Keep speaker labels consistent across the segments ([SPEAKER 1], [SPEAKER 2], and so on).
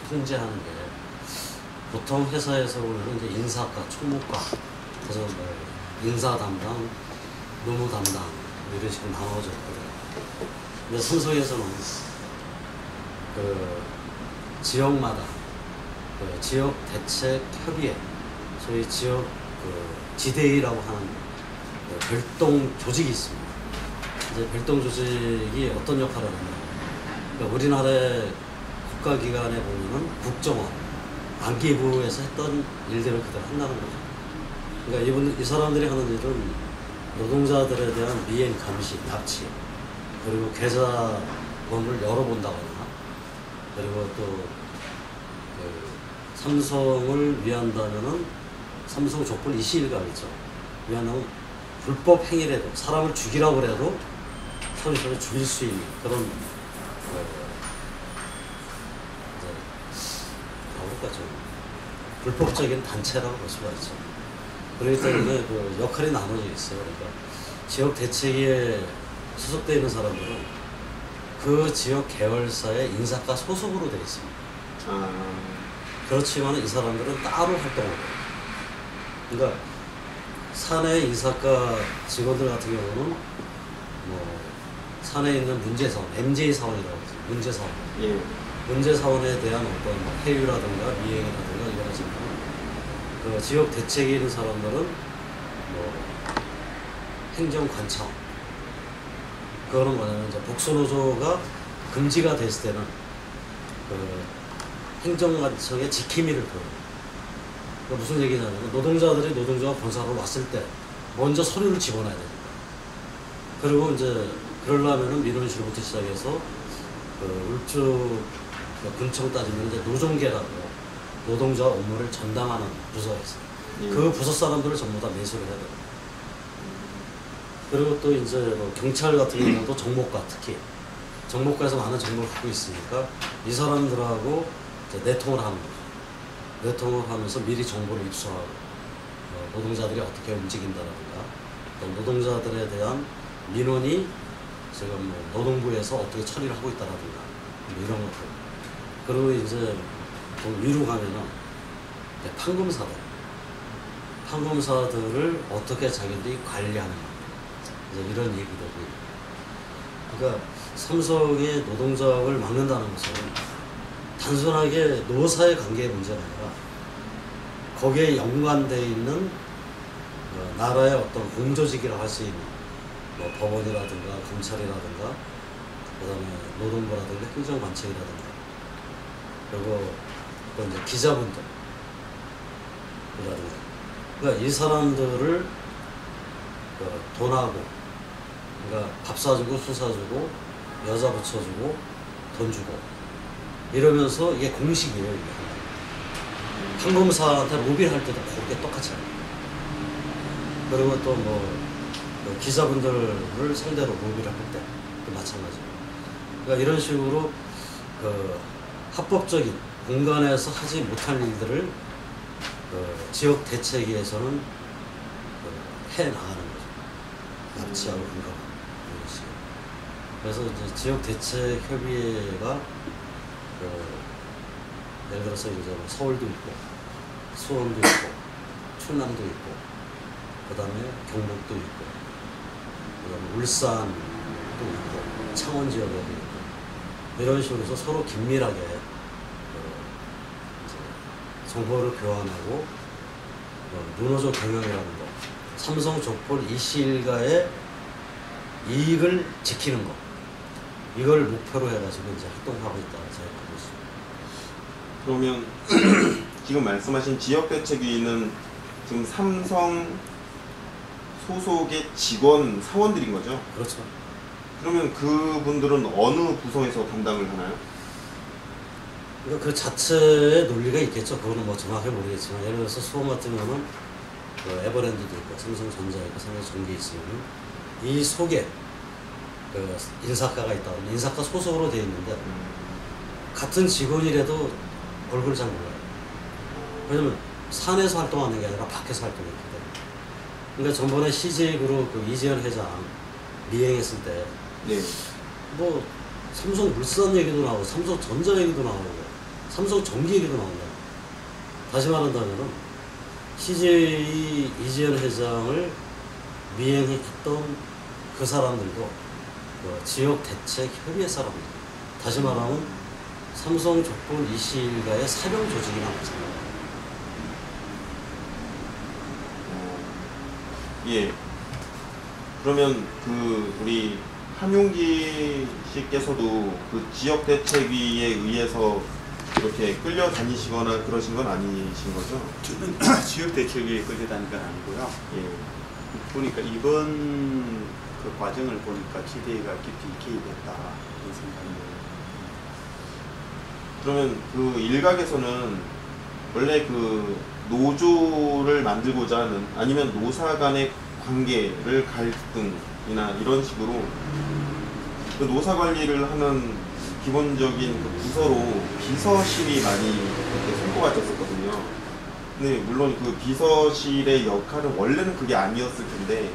[SPEAKER 1] 통제하는 게 보통 회사에서 우리는 이제 인사과, 총무과, 그래서 뭐 인사 담당, 노무 담당 뭐 이런 식으로 나눠져 있거든요. 근데 삼성에서는 그 지역마다 그 지역 대책 협의회, 소위 지역 그 지대위라고 하는 그 별동 조직이 있습니다. 이제 별동 조직이 어떤 역할을 하냐? 그러니까 우리나라의 국가기관에 보면은 국정원, 안기부에서 했던 일들을 그대로 한다는 거죠. 그러니까 이 사람들이 하는 일은 노동자들에 대한 미행 감시, 납치, 그리고 계좌번호를 열어본다거나, 그리고 또 그 삼성을 위한다면은 삼성 족벌 이시일각 있죠. 위한다면 불법 행위라도 사람을 죽이라고 해도 삼성을 죽일 수 있는 그런 좀 불법적인 단체라고 볼 수가 있죠. 그렇기 때문에 그 역할이 나눠져 있어요. 그러니까 지역 대책위에 소속되어 있는 사람들은 그 지역 계열사의 인사과 소속으로 되어 있습니다. 그렇지만 이 사람들은 따로 활동을 해요. 그러니까 사내 인사과 직원들 같은 경우는 뭐 사내에 있는 문제사원, MJ 사원이라고 하죠. 문제사원.
[SPEAKER 2] 예.
[SPEAKER 1] 문제사원에 대한 어떤 뭐 해유라든가 미행이라든가 이런 식으로 그 지역 대책에 있는 사람들은 뭐 행정관청, 그거는 뭐냐면 이제 복수노조가 금지가 됐을 때는 그 행정관청의 지킴이를 둬요. 그러니까 무슨 얘기냐면 노동자들이 노동조합 본사로 왔을 때 먼저 서류를 집어넣어야 됩니다. 그리고 이제 그러려면은 민원실부터 시작해서 그 울주 군청 따지면 이제 노종계라고 노동자 업무를 전담하는 부서가 있어요. 그 부서 사람들을 전부 다 매수를 해야 돼요. 그리고 또 이제 뭐 경찰 같은 경우도 정모과, 특히 정모과에서 많은 정보를 갖고 있으니까 이 사람들하고 이제 내통을 하는 거죠. 내통을 하면서 미리 정보를 입수하고 노동자들이 어떻게 움직인다라든가 또 노동자들에 대한 민원이 지금 뭐 노동부에서 어떻게 처리를 하고 있다라든가 뭐 이런 것들. 그리고 이제 좀 위로 가면은 판검사들을 어떻게 자기들이 관리하는가 이제 이런 얘기들이. 그러니까 삼성의 노동조합을 막는다는 것은 단순하게 노사의 관계의 문제가 아니라 거기에 연관되어 있는 나라의 어떤 공조직이라고 할 수 있는 뭐 법원이라든가 검찰이라든가 그다음에 노동부라든가 행정관청이라든가 그리고 또 이제 기자분들 그러니까 이 사람들을 돈하고 그러니까 밥 사주고 술 사주고 여자 붙여주고 돈 주고 이러면서 이게 공식이에요. 이게 판검사한테 로비를 할 때도 그게 똑같이 해요. 그리고 또 뭐 기자분들을 상대로 로비를 할 때도 마찬가지고. 그러니까 이런 식으로 그 합법적인 공간에서 하지 못할 일들을 지역 대책위에서는 해 나가는 거죠. 납치하고 공감하고 이런 식으로. 그래서 이제 지역 대책 협의회가 예를 들어서 이제 서울도 있고 수원도 있고 충남도 있고 그다음에 경북도 있고 그다음에 울산도 있고 창원 지역에도 있고 이런 식으로 해서 서로 긴밀하게 정보를 교환하고 문호조 경영이라는 거, 삼성 족벌 이씨 일가의 이익을 지키는 거, 이걸 목표로 해가지고 이제 활동하고 있다고 생각하고 있습니다.
[SPEAKER 2] 그러면 지금 말씀하신 지역대책위는 지금 삼성 소속의 직원 사원들인 거죠?
[SPEAKER 1] 그렇죠.
[SPEAKER 2] 그러면 그분들은 어느 부서에서 담당을 하나요?
[SPEAKER 1] 그러니까 그 자체의 논리가 있겠죠. 그거는 뭐 정확하게 모르겠지만 예를 들어서 수원 같은 경우는 그 에버랜드도 있고 삼성전자 있고 삼성전기 있으면 이 속에 그 인사과가 있다. 인사과 소속으로 되어 있는데 같은 직원이라도 얼굴을 잘 몰라요. 왜냐면 산에서 활동하는 게 아니라 밖에서 활동했기 때문에. 그러니까 전번에 CJ그룹 그 이재현 회장 미행했을 때 뭐 삼성물산 얘기도 나오고 삼성전자 얘기도 나오고 삼성 전기 얘기도 나온다. 다시 말한다면은 CJ 이재현 회장을 미행했던 그 사람들도 그 지역 대책 협의회 사람들. 다시 말하면 삼성 족본 이씨 일가의 사령 조직이나 마찬가지다.
[SPEAKER 2] 예. 그러면 그 우리 한용기 씨께서도 그 지역 대책위에 의해서 이렇게 끌려다니시거나 그러신 건 아니신 거죠?
[SPEAKER 3] 저는 지역 대책에 끌려다닌 건 아니고요.
[SPEAKER 2] 예.
[SPEAKER 3] 보니까 이번 그 과정을 보니까 지대가 깊이 개입했다 이런 생각이.
[SPEAKER 2] 그러면 그 일각에서는 원래 그 노조를 만들고자 하는 아니면 노사 간의 관계를 갈등이나 이런 식으로 그 노사 관리를 하는 기본적인 그 부서로 비서실이 많이 이렇게 손꼽아 졌었거든요. 근데 물론 그 비서실의 역할은 원래는 그게 아니었을 텐데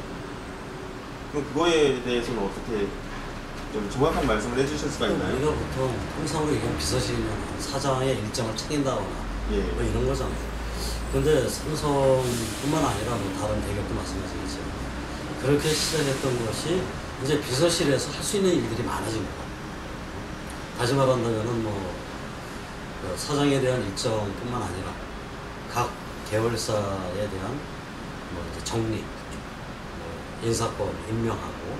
[SPEAKER 2] 그럼 그거에 대해서는 어떻게 좀 정확한 말씀을 해주실 수가 있나요?
[SPEAKER 1] 우리가 보통 통상으로 얘기하면 비서실이면 사장의 일정을 책임다거나
[SPEAKER 2] 예.
[SPEAKER 1] 뭐 이런 거잖아요. 근데 삼성뿐만 아니라 뭐 다른 대기업도 마찬가지겠죠. 그렇게 시작했던 것이 이제 비서실에서 할 수 있는 일들이 많아진 거예요. 다시 말한다면은 그 사장에 대한 일정뿐만 아니라 각 계열사에 대한 뭐 이제 정리, 인사권 임명하고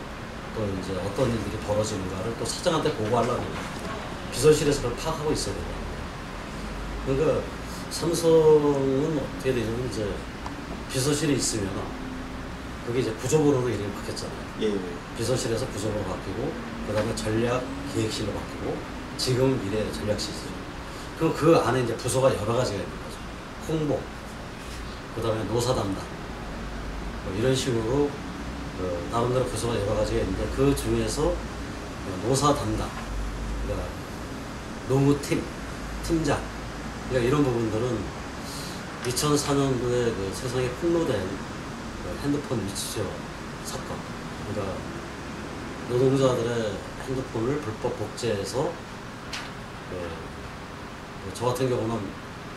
[SPEAKER 1] 또 이제 어떤 일들이 벌어지는가를 또 사장한테 보고하려고 비서실에서 그걸 파악하고 있어야 돼요. 그러니까 삼성은 어떻게 되냐면 이제 비서실이 있으면 그게 이제 부조번호로 이름이 바뀌었잖아요.
[SPEAKER 2] 예.
[SPEAKER 1] 비서실에서 부서로 바뀌고 그 다음에 전략기획실로 바뀌고 지금 미래 전략실이죠. 그럼 그 안에 이제 부서가 여러 가지가 있는 거죠. 홍보, 그 다음에 노사 담당 뭐 이런 식으로 나름대로 부서가 여러 가지가 있는데 그 중에서 노사 담당, 그러니까 노무팀, 팀장, 그러니까 이런 부분들은 2004년도에 그 세상에 폭로된 그 핸드폰 위치조 사건, 그러니까 노동자들의 핸드폰을 불법 복제해서 저 같은 경우는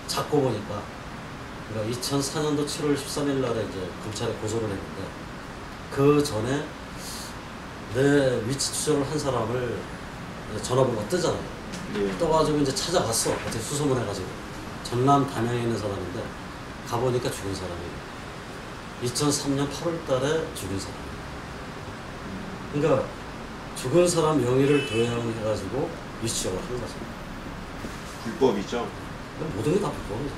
[SPEAKER 1] 찾고 보니까 그러니까 2004년도 7월 13일 날에 이제 검찰에 고소를 했는데 그 전에 내 위치 추적을 한 사람을 전화번호가 뜨잖아요.
[SPEAKER 2] 예.
[SPEAKER 1] 떠가지고 이제 찾아갔어. 어떻게 수소문 해가지고 전남 담양에 있는 사람인데 가보니까 죽은 사람이에요. 2003년 8월 달에 죽은 사람이에요. 그러니까 죽은 사람 명의를 도용해가지고 위치적으로 한 거죠.
[SPEAKER 2] 불법이죠.
[SPEAKER 1] 모든 게 다 불법이죠.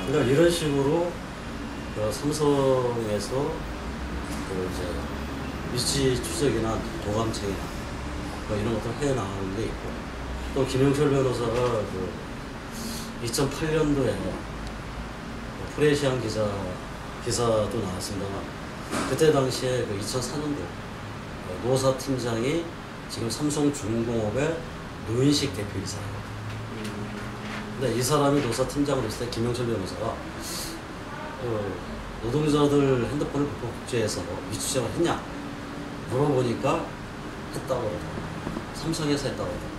[SPEAKER 1] 그러니까 이런 식으로 그 삼성에서 그 이제 위치 추적이나 도감책이나 뭐 이런 것들 해 나가는 게 있고, 또 김영철 변호사가 그 2008년도에 프레시안 기사도 나왔습니다만, 그때 당시에 그 2004년도 노사 팀장이 지금 삼성중공업의 노인식 대표이사예요. 근데 이 사람이 노사 팀장으로 있을 때 김영철 변호사가 노동자들 핸드폰을 불법 복제해서 위추적을 했냐 물어보니까 했다고 그러더라고요. 삼성에서 했다고 그러더라고요.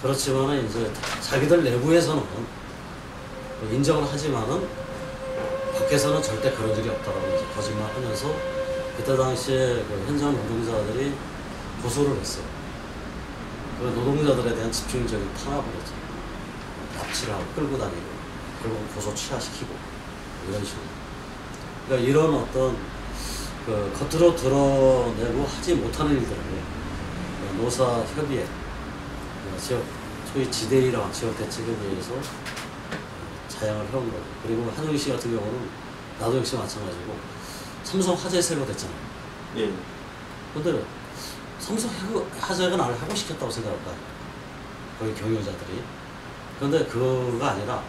[SPEAKER 1] 그렇지만은 이제 자기들 내부에서는 인정을 하지만은 밖에서는 절대 그런 일이 없다라고 이제 거짓말 하면서 그때 당시에 그 현장 노동자들이 고소를 했어요. 그 노동자들에 대한 집중적인 탄압을 했죠. 납치를 하고 끌고 다니고 결국 고소 취하시키고 이런 식으로. 그러니까 이런 어떤 그 겉으로 드러내고 하지 못하는 일들을 노사 협의회, 지역 소위 지대위랑 지역 대책협의회에서 자양을 해온 거죠. 그리고 한용희 씨 같은 경우는 나도 역시 마찬가지고 삼성 화재 세고 됐잖아요.
[SPEAKER 2] 예.
[SPEAKER 1] 근데 삼성 화재가 나를 하고 시켰다고 생각할까? 거기 경영자들이. 그런데 그거가 아니라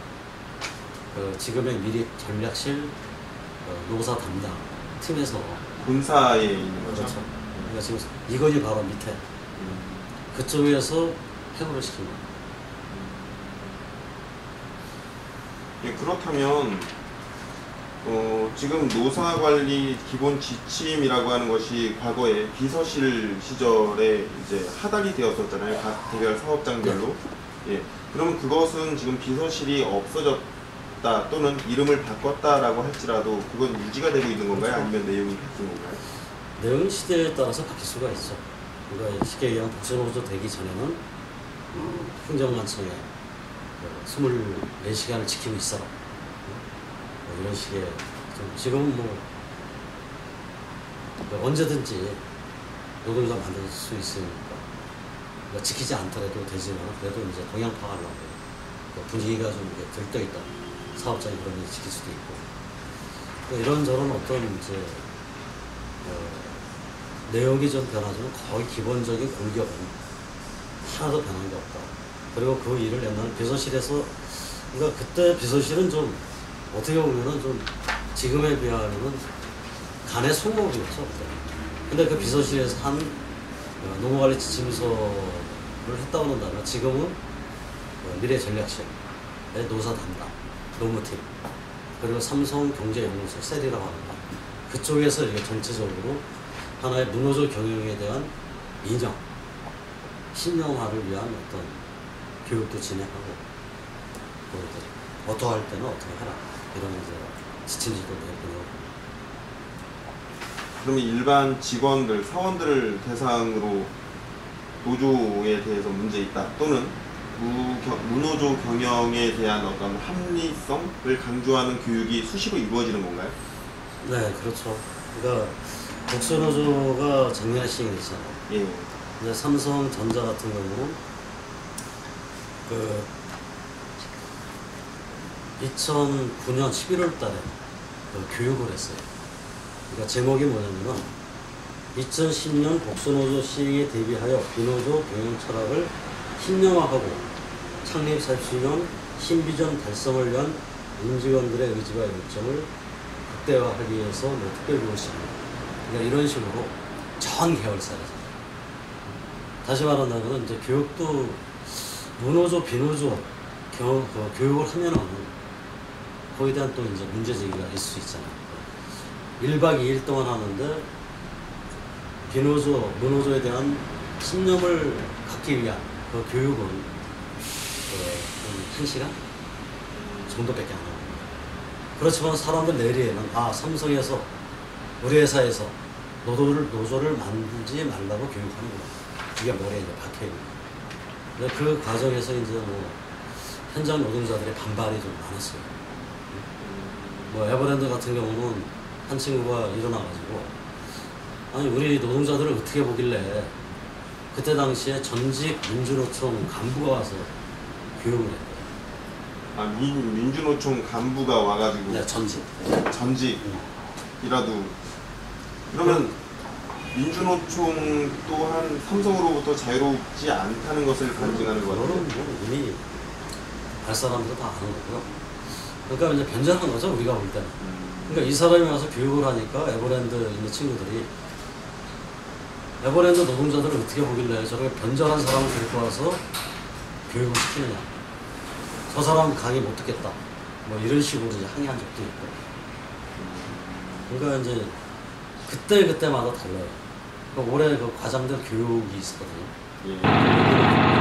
[SPEAKER 1] 그 지금의 미리 전략실 노사 담당 팀에서
[SPEAKER 2] 본사에 있는 거죠.
[SPEAKER 1] 그렇죠. 그러니까 지금 이건희 바로 밑에 그쪽에서 해고를 시킨 거예요.
[SPEAKER 2] 예, 그렇다면 지금 노사관리 기본 지침이라고 하는 것이 과거에 비서실 시절에 이제 하달이 되었었잖아요. 각 개별 사업장별로. 예. 그러면 그것은 지금 비서실이 없어졌다 또는 이름을 바꿨다라고 할지라도 그건 유지가 되고 있는 건가요? 아니면 내용이 바뀐 건가요?
[SPEAKER 1] 내용 시대에 따라서 바뀔 수가 있죠. 그러니까 쉽게 얘기하면 복선호조 되기 전에는 행정관청에 24시간을 지키고 있어라. 뭐 이런 식의 지금은 뭐 언제든지 노동자 만들 수 있으니까 그러니까 지키지 않더라도 되지만 그래도 이제 동향 파악하려고 분위기가 좀 들떠있다. 사업장이 그런 게 지킬 수도 있고 그러니까 이런저런 어떤 이제 내용이 좀 변하지만 거의 기본적인 공격은 하나도 변한 게 없다. 그리고 그 일을 옛날 비서실에서 그러니까 그때 비서실은 좀 어떻게 보면은 좀 지금에 비하면은 간의 송목이었죠. 그때. 근데 그 비서실에서 한 노무관리 지침서를 했다고 한다면 지금은 미래전략실, 노사 담당, 노무팀, 그리고 삼성경제연구소 셀이라고 합니다. 그쪽에서 이게 전체적으로 하나의 문호조 경영에 대한 인정, 신념화를 위한 어떤 교육도 진행하고 또 어떻게 할 때는 어떻게 하라 이런 이제 지침지도 내고.
[SPEAKER 2] 그러면 일반 직원들, 사원들을 대상으로 노조에 대해서 문제 있다 또는 무노조 경영에 대한 어떤 합리성을 강조하는 교육이 수시로 이루어지는 건가요?
[SPEAKER 1] 네, 그렇죠. 그러니까 복수노조가 작년에 시행이 됐잖아요.
[SPEAKER 2] 예.
[SPEAKER 1] 근데 삼성전자 같은 경우는 그 2009년 11월 달에 교육을 했어요. 그러니까 제목이 뭐냐면은 2010년 복수노조 시행에 대비하여 비노조 경영 철학을 신념화하고 창립 40주년 신비전 달성을 위한 임직원들의 의지와 열정을 극대화하기 위해서 특별 교육시킵니다. 그러니까 이런 식으로 전 계열사에서 다시 말한다면 이제 교육도 무노조 비노조 교육을 하면은 거기에 대한 또 이제 문제제기가 있을 수 있잖아요. 1박 2일 동안 하는데 비노조 무노조에 대한 신념을 갖기 위한 그 교육은 1시간 정도밖에 안 합니다. 그렇지만 사람들 내리에는 삼성에서 우리 회사에서 노조를 만들지 말라고 교육하는구나. 이게 머리에 이제 박혀있는 거예요. 그 과정에서 이제 뭐 현장 노동자들의 반발이 좀 많았어요. 뭐 에버랜드 같은 경우는 한 친구가 일어나가지고 아니 우리 노동자들을 어떻게 보길래 그때 당시에 전직 민주노총 간부가 와서 교육을 했대요.
[SPEAKER 2] 민주노총 간부가 와가지고
[SPEAKER 1] 네,
[SPEAKER 2] 전직이라도 그러면 민주노총 또한 삼성으로부터 자유롭지 않다는 것을 간증하는 것 같아요.
[SPEAKER 1] 그거는 뭐 이미 발사람도 다 아는 거고요. 그러니까 이제 변절한 거죠, 우리가 볼 때는. 그러니까 이 사람이 와서 교육을 하니까 에버랜드 있는 친구들이 에버랜드 노동자들을 어떻게 보길래 저렇게 변절한 사람을 데리고 와서 교육을 시키느냐. 저 사람 강의 못 듣겠다. 뭐 이런 식으로 이제 항의한 적도 있고. 그러니까 이제 그때마다 달라요. 올해 그 과장들 교육이 있었거든요.
[SPEAKER 2] 예.